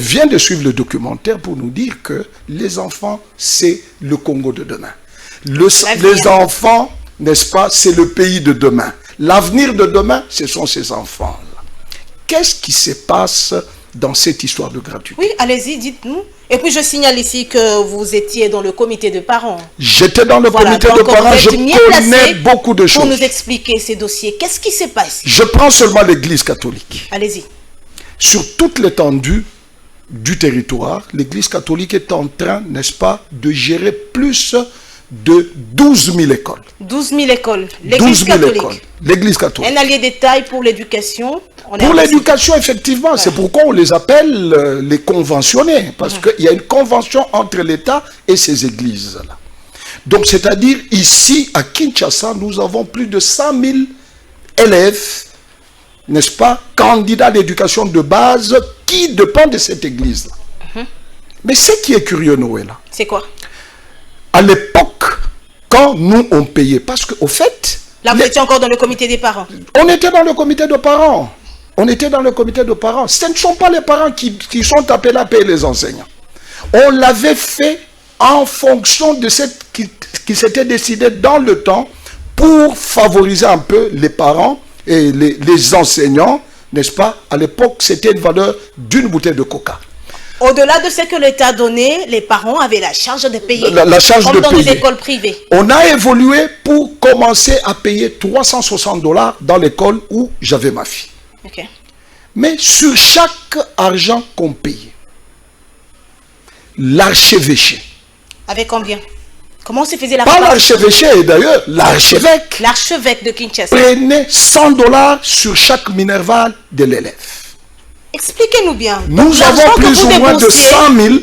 viens de suivre le documentaire pour nous dire que les enfants, c'est le Congo de demain. Les enfants, n'est-ce pas, c'est le pays de demain. L'avenir de demain, ce sont ces enfants-là. Qu'est-ce qui se passe dans cette histoire de gratuité? Oui, allez-y, dites-nous. Et puis je signale ici que vous étiez dans le comité de parents. J'étais dans le comité de parents, je connais beaucoup de choses. Pour nous expliquer ces dossiers, qu'est-ce qui se passe? Je prends seulement l'Église catholique. Allez-y. Sur toute l'étendue du territoire, l'Église catholique est en train, n'est-ce pas, de gérer plus de 12 000 écoles. 12 000 écoles. L'Église catholique. L'Église catholique. Un allié détail pour l'éducation. Pour l'éducation, effectivement. C'est pourquoi on les appelle les conventionnés. Parce qu'il y a une convention entre l'État et ces églises-là. Donc, c'est-à-dire, ici, à Kinshasa, nous avons plus de 100 000 élèves, n'est-ce pas, candidats d'éducation de base qui dépendent de cette église-là. Mais ce qui est curieux, Noël, c'est quoi? À l'époque, quand nous, on payait, parce qu'au fait... Là, vous étiez encore dans le comité des parents? On était dans le comité de parents. On était dans le comité de parents. Ce ne sont pas les parents qui sont appelés à payer les enseignants. On l'avait fait en fonction de ce qui s'était décidé dans le temps pour favoriser un peu les parents et les enseignants, n'est-ce pas? À l'époque, c'était une valeur d'une bouteille de coca. Au-delà de ce que l'État donnait, les parents avaient la charge de payer. La charge comme de dans payer. les écoles privées. On a évolué pour commencer à payer 360 $ dans l'école où j'avais ma fille. Okay. Mais sur chaque argent qu'on payait, l'archevêché. Avec combien? Comment se faisait la Pas l'archevêché, d'ailleurs, l'archevêque. L'archevêque de Kinshasa. Prenait 100 $ sur chaque minerval de l'élève. Expliquez-nous bien. Nous avons plus ou moins de 100 000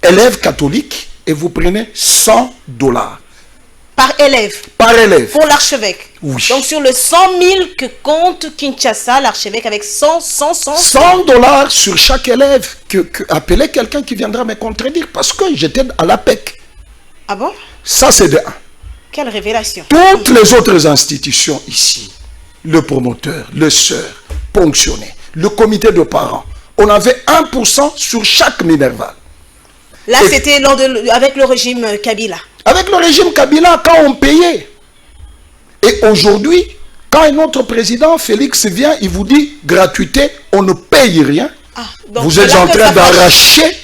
élèves catholiques et vous prenez 100 $. Par élève? Par élève. Pour l'archevêque? Oui. Donc sur le 100 000 que compte Kinshasa, l'archevêque avec 100 $ sur chaque élève. Appelez quelqu'un qui viendra me contredire parce que j'étais à l'APEC. Ah bon? Ça c'est de 1. Quelle révélation. Toutes les autres institutions ici, le promoteur, le sœur, ponctionné, le comité de parents, on avait 1% sur chaque minerval. Là, c'était avec le régime Kabila. Avec le régime Kabila, quand on payait. Et aujourd'hui, quand un autre président, Félix, vient, il vous dit gratuité, on ne paye rien. Vous êtes en train d'arracher,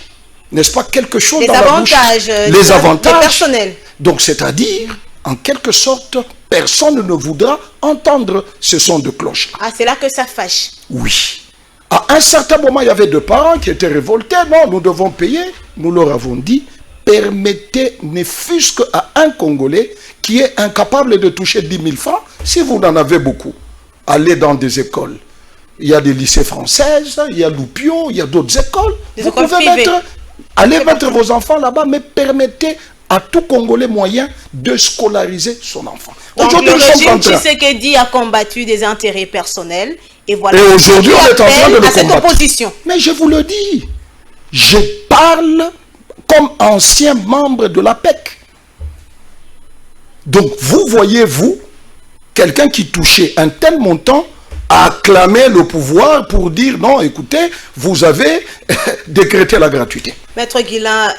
n'est-ce pas, quelque chose dans la bouche. Les avantages personnels. Donc, c'est-à-dire, en quelque sorte, personne ne voudra entendre ce son de cloche. Ah, c'est là que ça fâche. Oui. À un certain moment, il y avait deux parents qui étaient révoltés. Non, nous devons payer. Nous leur avons dit, permettez, ne fût-ce qu'à un Congolais qui est incapable de toucher 10 000 francs, si vous en avez beaucoup, allez dans des écoles. Il y a des lycées françaises, il y a Loupio, il y a d'autres écoles. Vous pouvez mettre vos enfants là-bas, mais permettez à tout Congolais moyen de scolariser son enfant. Donc le régime Tshisekedi a combattu des intérêts personnels et voilà. Et aujourd'hui, on est en train de le cette opposition. Mais je vous le dis, je parle comme ancien membre de l'APEC. Donc vous voyez, vous, quelqu'un qui touchait un tel montant a acclamé le pouvoir pour dire non, écoutez, vous avez décrété la gratuité. Maître Guilain,